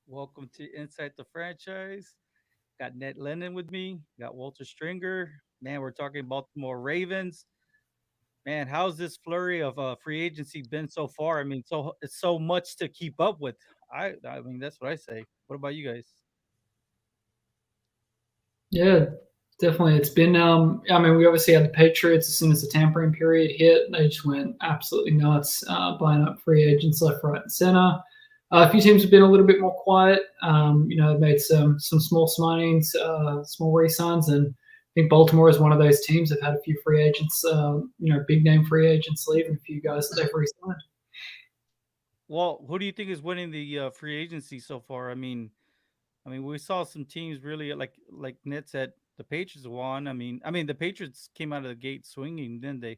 Welcome to Inside the Franchise. Got Ned Lennon with me. Got Walter Stringer. Man, we're talking Baltimore Ravens. Man, how's this flurry of free agency been so far? I mean, it's so much to keep up with. I mean, that's what I say. What about you guys? Yeah, definitely. It's been. I mean, we obviously had the Patriots as soon as the tampering period hit. They just went absolutely nuts, buying up free agents left, right, and center. A few teams have been a little bit more quiet. They've made some small signings, small re-signs, and I think Baltimore is one of those teams that had a few free agents, big name free agents leave, and a few guys that they've re-signed. Well, who do you think is winning the free agency so far? I mean, we saw some teams really like Ned said, the Patriots won. I mean, the Patriots came out of the gate swinging, didn't they?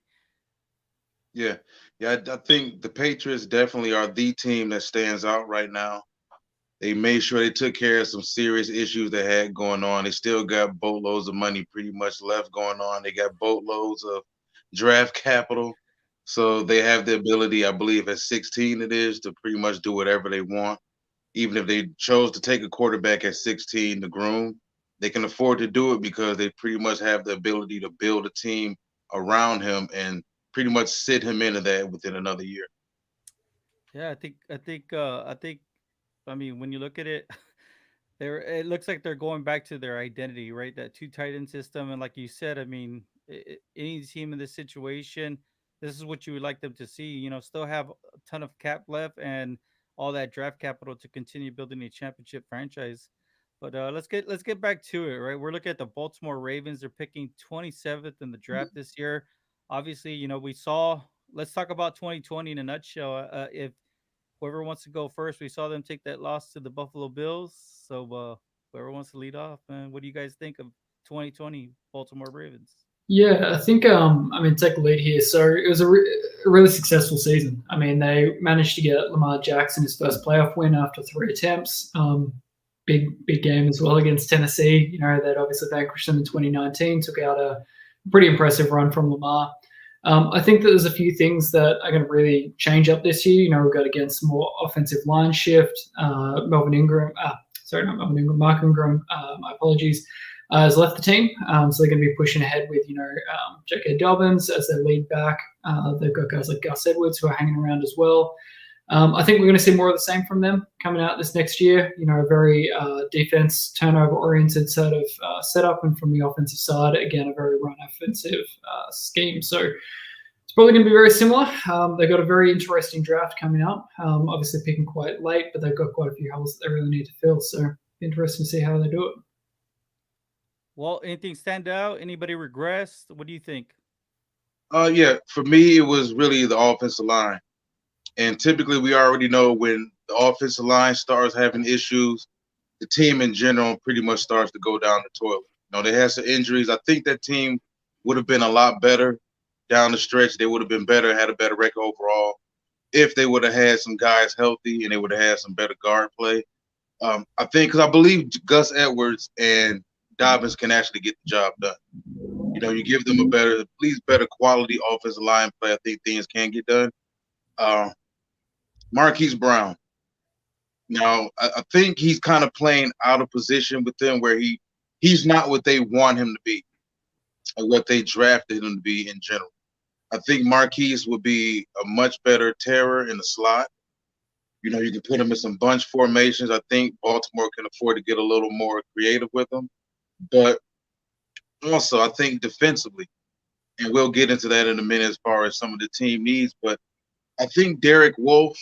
Yeah, yeah, I think the Patriots definitely are the team that stands out right now. They made sure they took care of some serious issues they had going on. They still got boatloads of money pretty much left going on. They got boatloads of draft capital. So they have the ability, I believe, at 16 it is, to pretty much do whatever they want. Even if they chose to take a quarterback at 16 to groom, they can afford to do it because they pretty much have the ability to build a team around him and pretty much sit him into that within another year. Yeah, I think when you look at it, it looks like they're going back to their identity, right? That two tight end system, and like you said, any team in this situation, this is what you would like them to see. Still have a ton of cap left and all that draft capital to continue building a championship franchise. But let's get back to it, right? We're looking at the Baltimore Ravens. They're picking 27th in the draft this year. Obviously, we saw. Let's talk about 2020 in a nutshell. If whoever wants to go first, we saw them take that loss to the Buffalo Bills. So whoever wants to lead off, man, what do you guys think of 2020 Baltimore Ravens? Yeah, I think take the lead here. So it was a really successful season. I mean, they managed to get Lamar Jackson his first playoff win after three attempts. Big game as well against Tennessee. They'd obviously vanquished them in 2019. Took out a pretty impressive run from Lamar. I think that there's a few things that are going to really change up this year. We've got again some more offensive line shift. Melvin Ingram, sorry, not Melvin Ingram, Mark Ingram. My apologies has left the team. So they're going to be pushing ahead with, J.K. Dobbins as their lead back. They've got guys like Gus Edwards who are hanging around as well. I think we're going to see more of the same from them coming out this next year. A very defense turnover oriented sort of setup, and from the offensive side, again, a very run offensive scheme. So it's probably going to be very similar. They've got a very interesting draft coming up. Obviously, picking quite late, but they've got quite a few holes that they really need to fill. So interesting to see how they do it. Well, anything stand out? Anybody regress? What do you think? Yeah, for me, it was really the offensive line. And typically, we already know when the offensive line starts having issues, the team in general pretty much starts to go down the toilet. They had some injuries. I think that team would have been a lot better down the stretch. They would have been better, had a better record overall if they would have had some guys healthy and they would have had some better guard play. I think because I believe Gus Edwards and Dobbins can actually get the job done. You give them a better, at least better quality offensive line play. I think things can get done. Uh, Marquise Brown. Now, I think he's kind of playing out of position with them where he's not what they want him to be or what they drafted him to be in general. I think Marquise would be a much better terror in the slot. You can put him in some bunch formations. I think Baltimore can afford to get a little more creative with him. But also, I think defensively, and we'll get into that in a minute as far as some of the team needs. But I think Derek Wolf,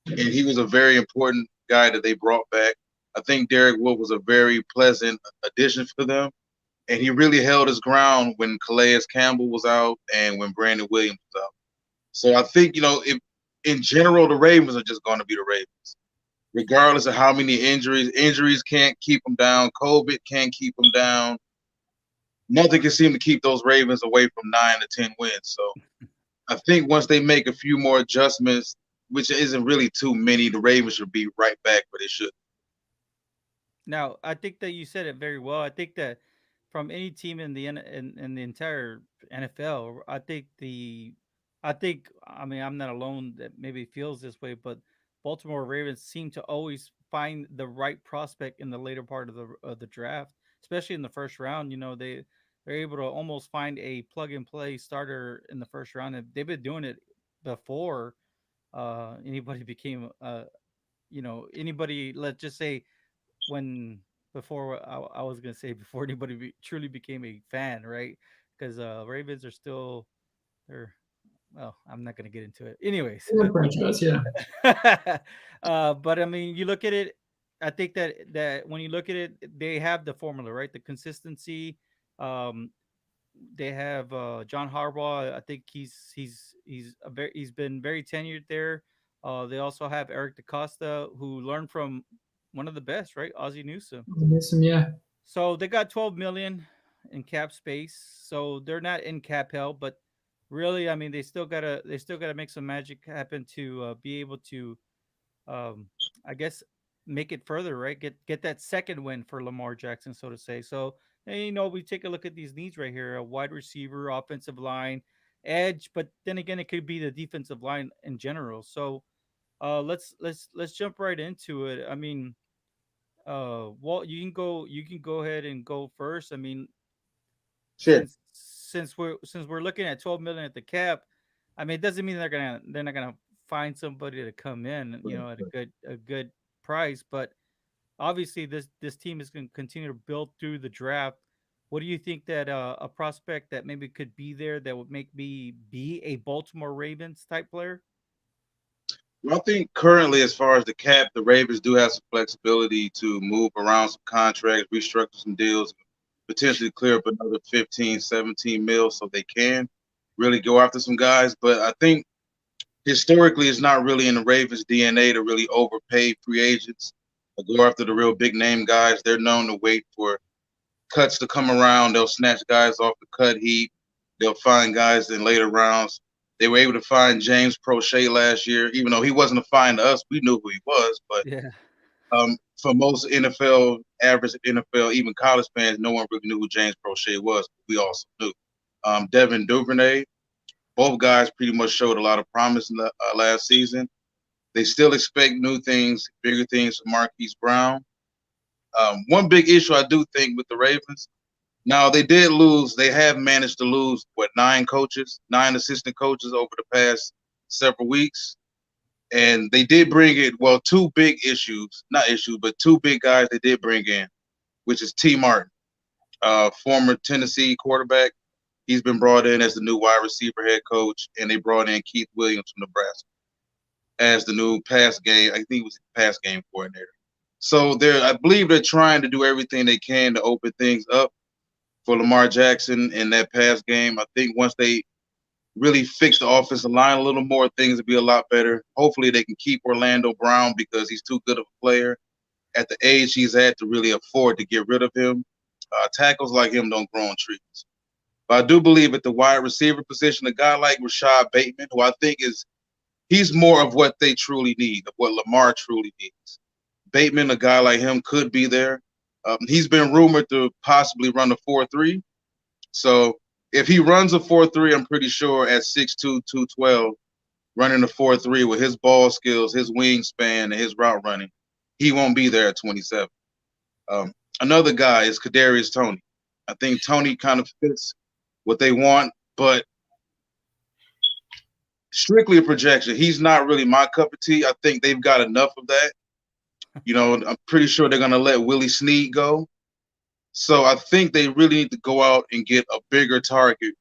and he was a very important guy that they brought back. I think Derek Wolf was a very pleasant addition for them, and he really held his ground when Calais Campbell was out and when Brandon Williams was out. So I think if in general the Ravens are just going to be the Ravens, regardless of how many injuries. Injuries can't keep them down. COVID can't keep them down. Nothing can seem to keep those Ravens away from 9 to 10 wins. So I think once they make a few more adjustments, which isn't really too many, the Ravens should be right back where they should. Now, I think that you said it very well. I think that from any team in the entire NFL, I think I'm not alone that maybe feels this way, but Baltimore Ravens seem to always find the right prospect in the later part of the draft, especially in the first round. You know, they're able to almost find a plug and play starter in the first round, and they've been doing it before anybody became anybody. Let's just say when before I was gonna say before anybody truly became a fan, right? Because Ravens are still they're well, I'm not gonna get into it. Anyways, Yeah, franchise, yeah. but I mean, you look at it. I think that when you look at it, they have the formula, right? The consistency. Um, they have John Harbaugh. I think he's been very tenured there. They also have Eric DaCosta, who learned from one of the best, right? Ozzie Newsome. Newsom, yeah. So they got 12 million in cap space. So they're not in cap hell, but really, I mean, they still gotta make some magic happen to be able to, um, I guess, make it further, right? Get that second win for Lamar Jackson, so to say. So and, we take a look at these needs right here: a wide receiver, offensive line, edge, but then again, it could be the defensive line in general. So let's jump right into it. I mean, Walt, you can go ahead and go first. I mean, Sure. since we're looking at 12 million at the cap, I mean, it doesn't mean they're not gonna find somebody to come in, at a good price. But obviously, this team is going to continue to build through the draft. What do you think that a prospect that maybe could be there that would make me be a Baltimore Ravens type player? Well, I think currently, as far as the cap, the Ravens do have some flexibility to move around some contracts, restructure some deals, potentially clear up another 15, 17 mil so they can really go after some guys. But I think historically, it's not really in the Ravens' DNA to really overpay free agents or go after the real big name guys. They're known to wait for cuts to come around. They'll snatch guys off the cut heap. They'll find guys in later rounds. They were able to find James Prochet last year, even though he wasn't a find to us. We knew who he was, but Yeah. for most NFL, average NFL, even college fans, no one really knew who James Prochet was. We also knew. Devin Duvernay, both guys pretty much showed a lot of promise in the last season. They still expect new things, bigger things from Marquise Brown. One big issue I do think with the Ravens, now they did lose. They have managed to lose what, nine coaches, nine assistant coaches over the past several weeks, and they did bring in, well, two big issues, not issues, but two big guys they did bring in, which is T. Martin, former Tennessee quarterback. He's been brought in as the new wide receiver head coach, and they brought in Keith Williams from Nebraska as the new pass game. I think he was pass game coordinator. So I believe they're trying to do everything they can to open things up for Lamar Jackson in that pass game. I think once they really fix the offensive line a little more, things will be a lot better. Hopefully, they can keep Orlando Brown because he's too good of a player at the age he's at to really afford to get rid of him. Tackles like him don't grow on trees. But I do believe at the wide receiver position, a guy like Rashad Bateman, who I think he's more of what they truly need, of what Lamar truly needs. Bateman, a guy like him, could be there. He's been rumored to possibly run a 4-3. So if he runs a 4-3, I'm pretty sure at 6'2", 212, running a 4-3 with his ball skills, his wingspan, and his route running, he won't be there at 27. Um, Another guy is Kadarius Toney. I think Toney kind of fits what they want, but strictly a projection. He's not really my cup of tea. I think they've got enough of that. I'm pretty sure they're going to let Willie Snead go. So I think they really need to go out and get a bigger target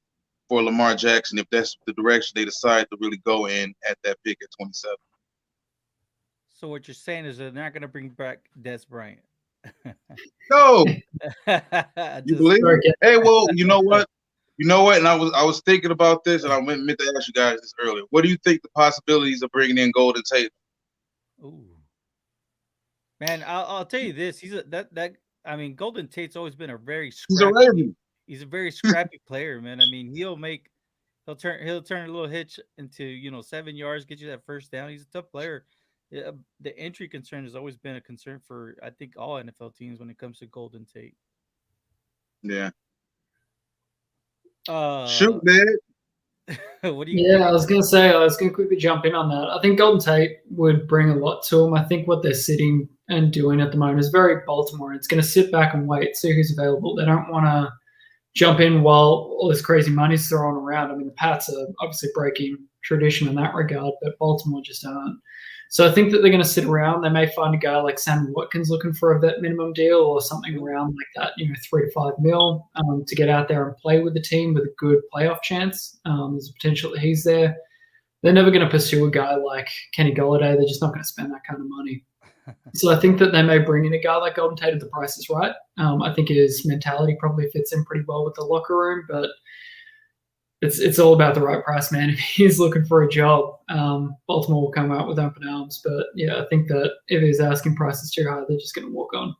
for Lamar Jackson if that's the direction they decide to really go in at that pick at 27. So what you're saying is they're not going to bring back Des Bryant. No, you Just believe? Sorry, Hey, well, you know what? You know what? And I was thinking about this, and I meant to ask you guys this earlier. What do you think the possibilities of bringing in Golden Tate? ooh. Man, I'll tell you this. He's a that I mean, Golden Tate's always been a very He's a scrappy. Raven. He's a very scrappy player, man. I mean, he'll turn a little hitch into 7 yards, get you that first down. He's a tough player. Yeah, the entry concern has always been a concern for I think all NFL teams when it comes to Golden Tate. Yeah. Shoot, Uh, man. What do you Yeah, think I was about going to say, I was going to quickly jump in on that. I think Golden Tate would bring a lot to them. I think what they're sitting and doing at the moment is very Baltimore. It's going to sit back and wait, see who's available. They don't want to jump in while all this crazy money's thrown around. I mean, the Pats are obviously breaking tradition in that regard, but Baltimore just aren't. So I think that they're going to sit around. They may find a guy like Sammy Watkins looking for a vet minimum deal or something it? around like that, 3 to 5 mil to get out there and play with the team with a good playoff chance. There's a potential that he's there. They're never going to pursue a guy like Kenny Golladay. They're just not going to spend that kind of money. So I think that they may bring in a guy like Golden Tate if the price is right. I think his mentality probably fits in pretty well with the locker room, but it's all about the right price, man. If he's looking for a job, Baltimore will come out with open arms. But yeah, I think that if his asking price is too high, they're just going to walk on.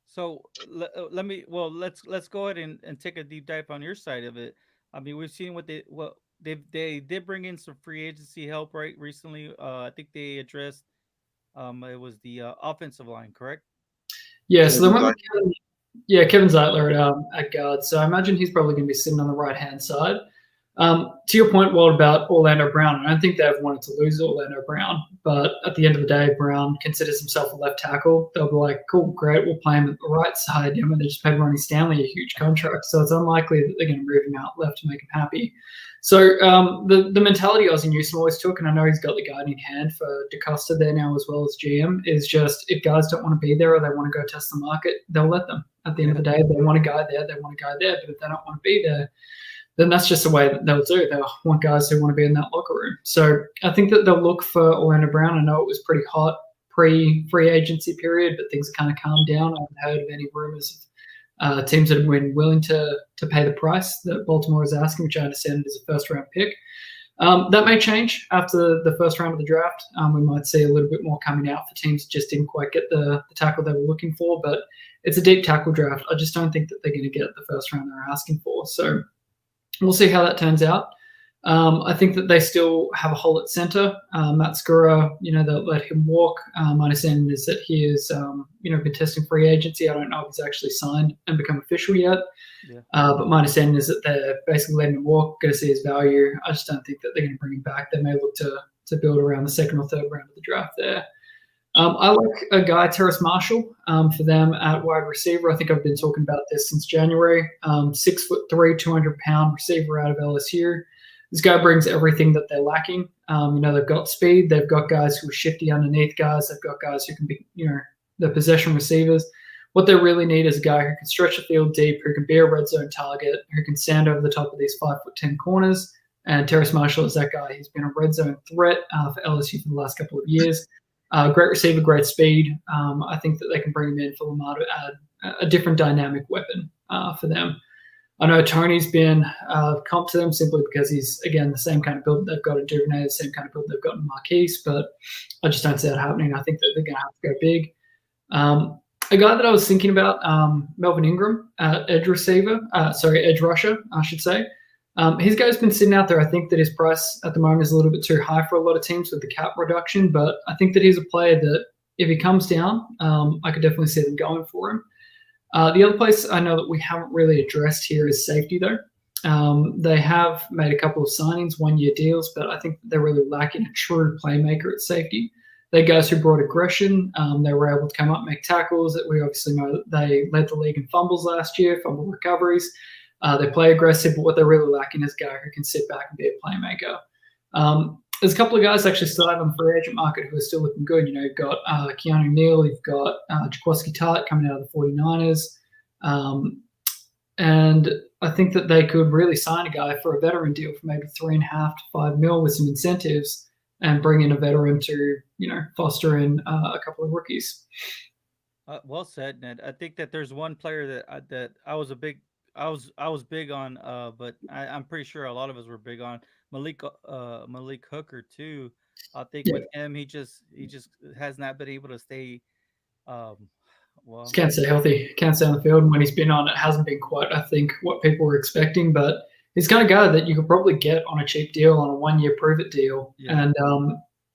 So let me well let's go ahead and take a deep dive on your side of it. I mean, we've seen they did bring in some free agency help right recently. I think they addressed it was the offensive line, correct? Yeah, so they Kevin went Zeitler. with Kevin Zeitler at guard. So I imagine he's probably going to be sitting on the right hand side. To your point, Walt, about Orlando Brown, I don't think they've wanted to lose Orlando Brown, but at the end of the day, Brown considers himself a left tackle. They'll be like, cool, great, we'll play him at the right side. I mean, they just paid Ronnie Stanley a huge contract, so it's unlikely that they're going to move him out left to make him happy. So the mentality Ozzie Newsome always took, and I know he's got the guiding hand for DeCosta there now as well as GM, is just if guys don't want to be there or they want to go test the market, they'll let them. At the end of Yeah. the day, they want a guy there, they want a guy there, but if they don't want to be there, then that's just the way that they'll do. They'll want guys who want to be in that locker room. So I think that they'll look for Orlando Brown. I know it was pretty hot pre-free agency period, but things kind of calmed down. I haven't heard of any rumors of teams that have been willing to pay the price that Baltimore is asking, which I understand is a first-round pick. That may change after the first round of the draft. We might see a little bit more coming out for teams that just didn't quite get the tackle they were looking for, but it's a deep tackle draft. I just don't think that they're going to get the first round they're asking for. So we'll see how that turns out. I think that they still have a hole at center. Matt Skura, they'll let him walk. My understanding is that he is, been testing free agency. I don't know if he's actually signed and become official yet. Yeah. But my understanding is that they're basically letting him walk, going to see his value. I just don't think that they're going to bring him back. They may look to build around the second or third round of the draft there. I like a guy, Terrace Marshall, for them at wide receiver. I think I've been talking about this since January. 6'3", 200-pound receiver out of LSU. This guy brings everything that they're lacking. They've got speed. They've got guys who are shifty underneath guys. They've got guys who can be, the possession receivers. What they really need is a guy who can stretch the field deep, who can be a red zone target, who can stand over the top of these 5'10" corners. And Terrace Marshall is that guy. He's been a red zone threat for LSU for the last couple of years. Great receiver, great speed. I think that they can bring him in for Lamar to add a different dynamic weapon for them. I know Tony's been comped to them simply because he's, again, the same kind of build they've got in Duvernay, the same kind of build they've got in Marquise, but I just don't see that happening. I think that they're going to have to go big. A guy that I was thinking about, Melvin Ingram, edge rusher, I should say. His guy's been sitting out there. I think that his price at the moment is a little bit too high for a lot of teams with the cap reduction, but I think that he's a player that if he comes down, I could definitely see them going for him. The other place I know that we haven't really addressed here is safety, though. They have made a couple of signings, 1-year deals, but I think they're really lacking a true playmaker at safety. They're guys who brought aggression. They were able to come up, make tackles. That we obviously know that they led the league in fumbles last year, fumble recoveries. They play aggressive, but what they're really lacking is a guy who can sit back and be a playmaker. There's a couple of guys actually still have on the free agent market who are still looking good. You've got Keanu Neal, you've got Jaquiski Tart coming out of the 49ers. And I think that they could really sign a guy for a veteran deal for maybe 3.5 to 5 mil with some incentives and bring in a veteran to, foster in a couple of rookies. Well said, Ned. I think that there's one player that I was big on, but I'm pretty sure a lot of us were big on Malik Hooker too. I think Yeah, with him, he just has not been able to stay. Um, just well, can't stay healthy, can't stay on the field. And when he's been on, it hasn't been quite, I think, what people were expecting. But he's kind of guy that you could probably get on a cheap deal, on a 1-year prove-it deal. yeah.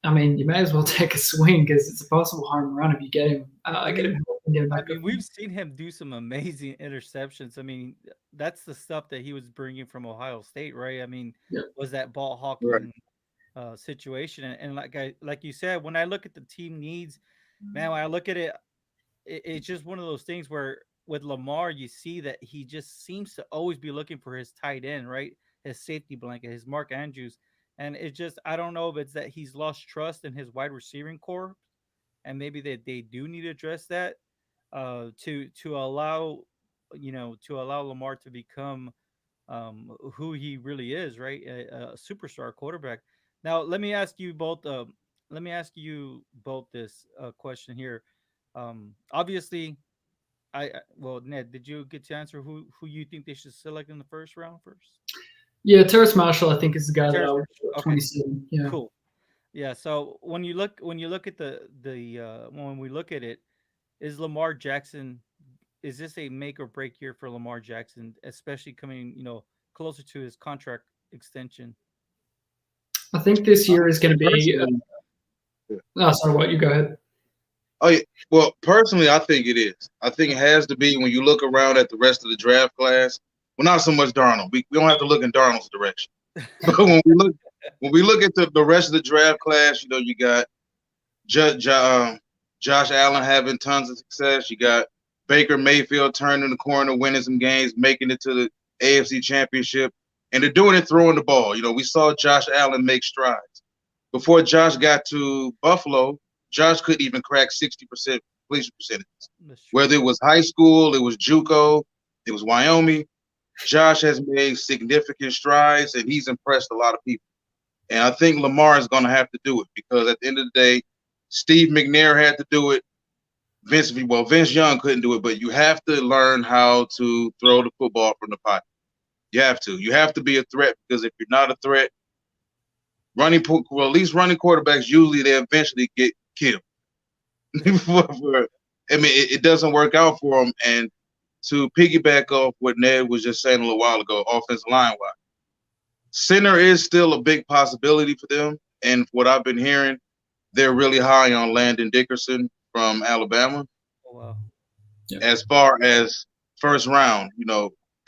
And you may as well take a swing because it's a possible home run if you get him, I get him mean, healthy and get him I back. mean, we've seen him do some amazing interceptions. I mean, that's the stuff that he was bringing from Ohio State, right? I mean, Yeah. was that ball Right. hawking situation, and like you said, when I look at the team needs, man, when I look at it, it's just one of those things where with Lamar, you see that he just seems to always be looking for his tight end, right? His safety blanket, his Mark Andrews. And it just, I don't know if it's that he's lost trust in his wide receiving core, and maybe they do need to address that to allow, to allow Lamar to become who he really is, right? A superstar quarterback. Now, let me ask you both. Let me ask you both this question here. Obviously, well, Ned, did you get to answer who you think they should select in the first round first? Yeah, Terrace Marshall, I think, is the guy that Terrace I would Marshall. at Okay, 27. Yeah. cool. Yeah. So when you look at the when we look at it, is Lamar Jackson, is this a make or break year for Lamar Jackson, especially coming closer to his contract extension? I think this year is going to be. Personally, yeah. Oh, sorry, what? You go ahead. Oh yeah. Well, personally, I think it is. I think it has to be when you look around at the rest of the draft class. Well, not so much Darnold. We don't have to look in Darnold's direction. But when we look at the rest of the draft class, you got Josh Allen having tons of success. You got Baker Mayfield turning the corner, winning some games, making it to the AFC Championship, and they're doing it throwing the ball. We saw Josh Allen make strides. Before Josh got to Buffalo, Josh couldn't even crack 60% completion percentages. That's true. Whether it was high school, it was JUCO, it was Wyoming, Josh has made significant strides, and he's impressed a lot of people. And I think Lamar is going to have to do it because at the end of the day, Steve McNair had to do it. Vince Young couldn't do it, but you have to learn how to throw the football from the pocket. You have to. You have to be a threat because if you're not a threat, at least running quarterbacks usually they eventually get killed. I mean, it doesn't work out for them. And to piggyback off what Ned was just saying a little while ago, offensive line wise, center is still a big possibility for them. And what I've been hearing, they're really high on Landon Dickerson from Alabama. Oh wow. Yeah. As far as first round,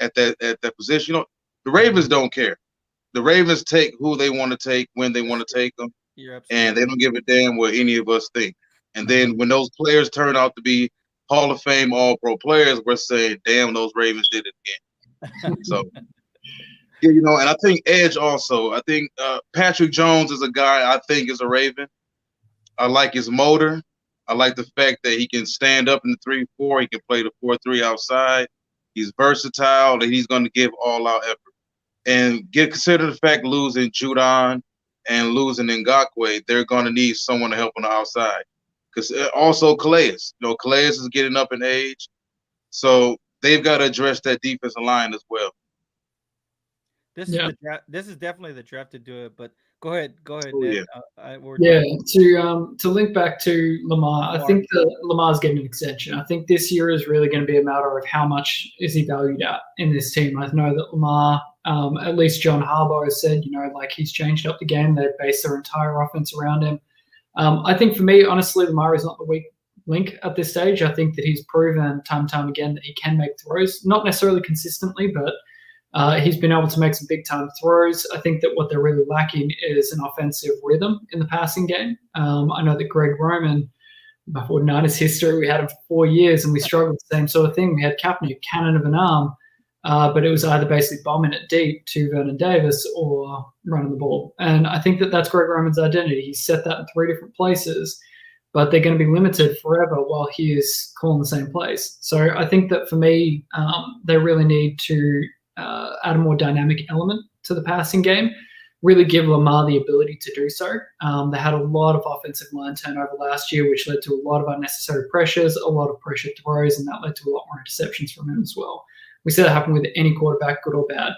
at that position, the Ravens don't care. The Ravens take who they want to take when they want to take them, You're and absolutely they don't give a damn what any of us think. And right. then when those players turn out to be Hall of Fame, All Pro players, we're saying, "Damn, those Ravens did it again." So, yeah, and I think Edge also. I think Patrick Jones is a guy I think is a Raven. I like his motor. I like the fact that he can stand up in the 3-4. He can play the 4-3 outside. He's versatile, and he's going to give all out effort. And consider the fact losing Judon and losing Ngakwe, they're going to need someone to help on the outside. Because also Calais, Calais is getting up in age, so they've got to address that defensive line as well. This is Yeah. the draft. This is definitely the draft to do it. But go ahead, Oh Ned. yeah, We're Yeah, talking to link back to Lamar, I Lamar. think that Lamar's getting an extension. I think this year is really going to be a matter of how much is he valued at in this team. I know that Lamar, at least John Harbaugh has said, like he's changed up the game. They've based their entire offense around him. I think for me, honestly, Lamar is not the weak link at this stage. I think that he's proven time and time again that he can make throws, not necessarily consistently, but he's been able to make some big time throws. I think that what they're really lacking is an offensive rhythm in the passing game. I know that Greg Roman, before Niners history, we had him for 4 years and we struggled with the same sort of thing. We had Kaepernick, cannon of an arm, but it was either basically bombing it deep to Vernon Davis or running the ball. And I think that that's Greg Roman's identity. He's set that in 3 different places, but they're going to be limited forever while he is calling the same plays. So I think that for me, they really need to add a more dynamic element to the passing game, really give Lamar the ability to do so. They had a lot of offensive line turnover last year, which led to a lot of unnecessary pressures, a lot of pressure throws, and that led to a lot more interceptions from him as well. We see that happen with any quarterback, good or bad.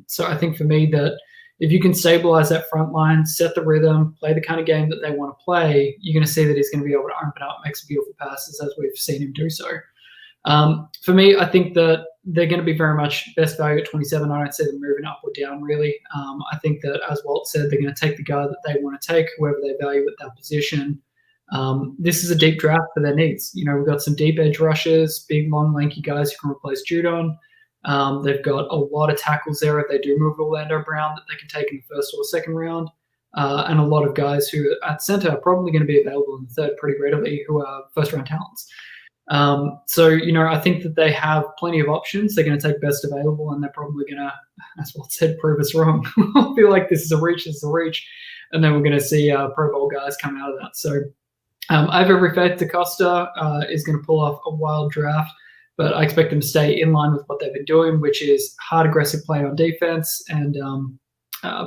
So I think for me that if you can stabilize that front line, set the rhythm, play the kind of game that they want to play, you're going to see that he's going to be able to open up, make some beautiful passes as we've seen him do so. For me, I think that they're going to be very much best value at 27. I don't see them moving up or down, really. I think that, as Walt said, they're going to take the guy that they want to take, whoever they value at that position. This is a deep draft for their needs. We've got some deep edge rushers, big, long, lanky guys who can replace Judon. They've got a lot of tackles there if they do move Orlando Brown that they can take in the first or second round. And a lot of guys who at center are probably going to be available in the third pretty readily who are first round talents. So, I think that they have plenty of options. They're going to take best available, and they're probably going to, as Walt said, prove us wrong. I feel like this is a reach, and then we're going to see Pro Bowl guys come out of that. So I have every faith DaCosta is going to pull off a wild draft, but I expect them to stay in line with what they've been doing, which is hard, aggressive play on defense and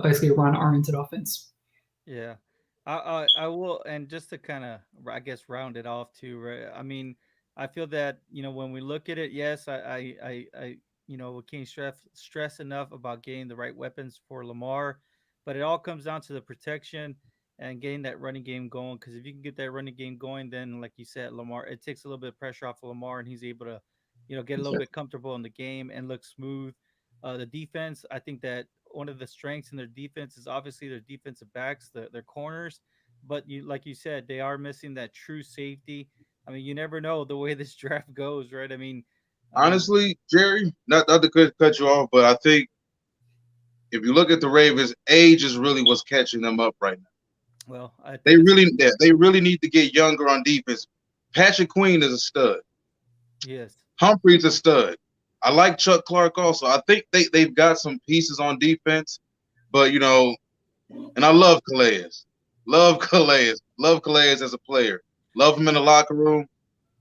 basically a run-oriented offense. Yeah, I will, and just to kind of, I guess, round it off too. Right? I mean, I feel that when we look at it, yes, we can't stress enough about getting the right weapons for Lamar, but it all comes down to the protection and getting that running game going. Because if you can get that running game going, then like you said, Lamar, it takes a little bit of pressure off of Lamar, and he's able to, get a little bit comfortable in the game and look smooth. The defense, I think that one of the strengths in their defense is obviously their defensive backs, their corners. But like you said, they are missing that true safety. I mean, you never know the way this draft goes, right? I mean, Honestly, Jerry, not to cut you off, but I think if you look at the Ravens, age is really what's catching them up right now. well, I They think it's really, yeah, they really need to get younger on defense. Patrick Queen is a stud. yes, Humphrey's a stud. I like Chuck Clark also. I think they've got some pieces on defense, but and I love Calais. Love Calais. Love Calais as a player. Love him in the locker room.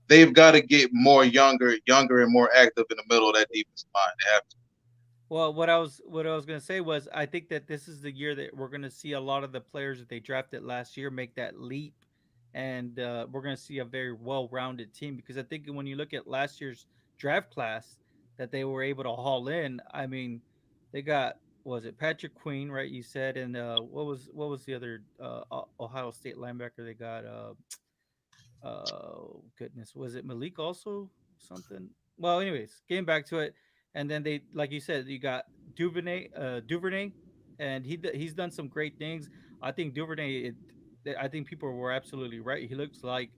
They've got to get more younger and more active in the middle of that defensive line. They have to. well, what I was gonna say was I think that this is the year that we're gonna see a lot of the players that they drafted last year make that leap, and we're gonna see a very well-rounded team because I think when you look at last year's draft class that they were able to haul in, I mean, they got was it Patrick Queen, right? You said, and what was the other Ohio State linebacker they got? Oh goodness, was it Malik also something? Well, anyways, getting back to it, and then they, like you said, you got Duvernay, and he's done some great things. I think I think people were absolutely right. He looks like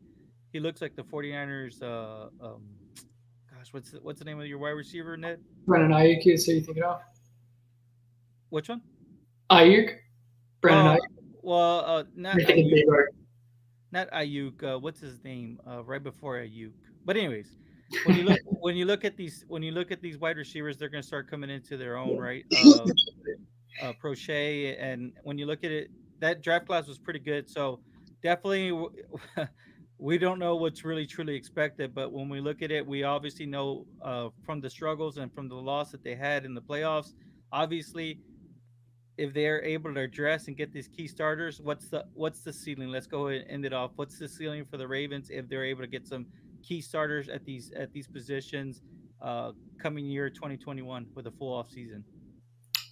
the 49ers. Gosh, what's the name of your wide receiver, Ned? Brandon Ayuk is who you thinking of? Which one? Ayuk? Brandon Oh, Ayuk? well, not You're thinking Ayuk, Debo. not Ayuk. What's his name? Right before Ayuk. But anyways, when you look at these wide receivers, they're going to start coming into their own, right? Prochet, and when you look at it, that draft class was pretty good. So definitely, we don't know what's really truly expected, but when we look at it, we obviously know from the struggles and from the loss that they had in the playoffs. Obviously, if they're able to address and get these key starters, what's the ceiling? Let's go ahead and end it off. What's the ceiling for the Ravens if they're able to get some key starters at these positions coming year 2021 with a full off season?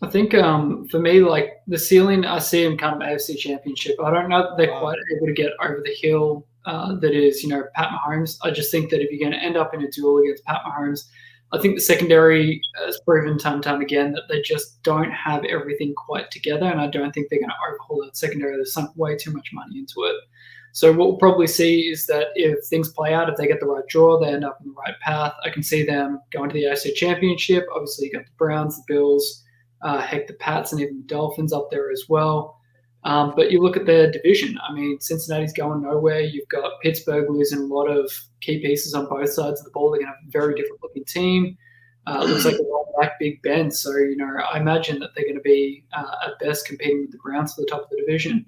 I think for me, like the ceiling, I see them kind of AFC Championship. I don't know that they're Wow. quite able to get over the hill that is, Pat Mahomes. I just think that if you're going to end up in a duel against Pat Mahomes, I think the secondary has proven time and time again that they just don't have everything quite together, and I don't think they're going to overhaul that secondary. They've sunk way too much money into it. So what we'll probably see is that if things play out, if they get the right draw, they end up in the right path. I can see them going to the AFC Championship. Obviously, you got the Browns, the Bills, heck, the Pats, and even the Dolphins up there as well. But you look at their division. I mean, Cincinnati's going nowhere. You've got Pittsburgh losing a lot of key pieces on both sides of the ball. They're going to have a very different looking team. It looks like they're rolling back Big Ben. So, I imagine that they're going to be at best competing with the Browns for the top of the division.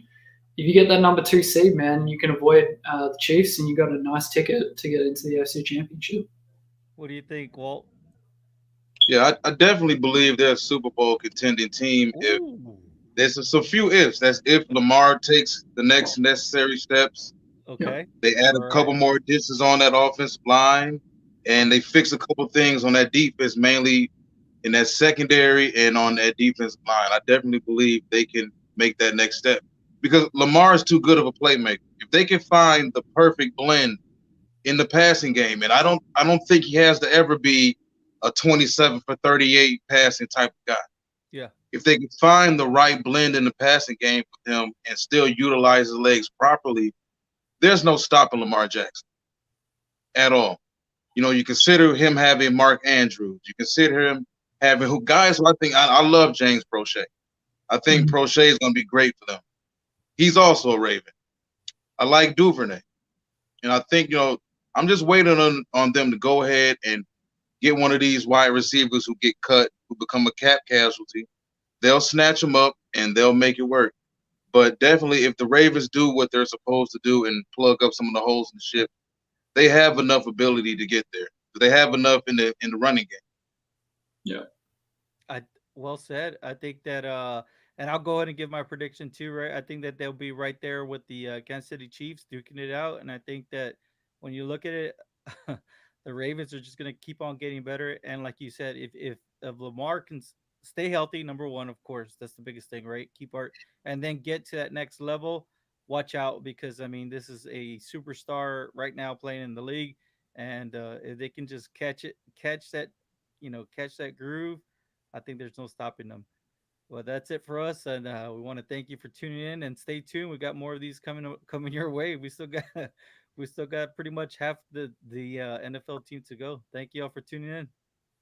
If you get that number 2 seed, man, you can avoid the Chiefs, and you got a nice ticket to get into the AFC Championship. What do you think, Walt? Yeah, I definitely believe they're a Super Bowl contending team. If Ooh. there's a few ifs, that's if Lamar takes the next necessary steps. Yep. Okay. They add All a right. couple more additions on that offensive line, and they fix a couple things on that defense, mainly in that secondary and on that defensive line. I definitely believe they can make that next step because Lamar is too good of a playmaker. If they can find the perfect blend in the passing game, and I don't think he has to ever be a 27 for 38 passing type of guy. Yeah. If they can find the right blend in the passing game for him and still utilize his legs properly, there's no stopping Lamar Jackson at all. You consider him having Mark Andrews. You consider him having who guys who I think I love James Prochet. I think Mhm. Prochet is going to be great for them. He's also a Raven. I like Duvernay, and I think I'm just waiting on them to go ahead and get one of these wide receivers who get cut, who become a cap casualty. They'll snatch them up and they'll make it work. But definitely, if the Ravens do what they're supposed to do and plug up some of the holes in the ship, they have enough ability to get there. They have enough in the running game. Yeah. I well said. I think that and I'll go ahead and give my prediction too, right? I think that they'll be right there with the Kansas City Chiefs duking it out, and I think that when you look at it, the Ravens are just going to keep on getting better. And like you said, if Lamar can stay healthy, number one, of course, that's the biggest thing, right? Keep our and then get to that next level. Watch out because I mean this is a superstar right now playing in the league, and if they can just catch that, catch that groove, I think there's no stopping them. Well, that's it for us, and we want to thank you for tuning in and stay tuned. We got more of these coming your way. We still got we still got pretty much half the NFL team to go. Thank you all for tuning in.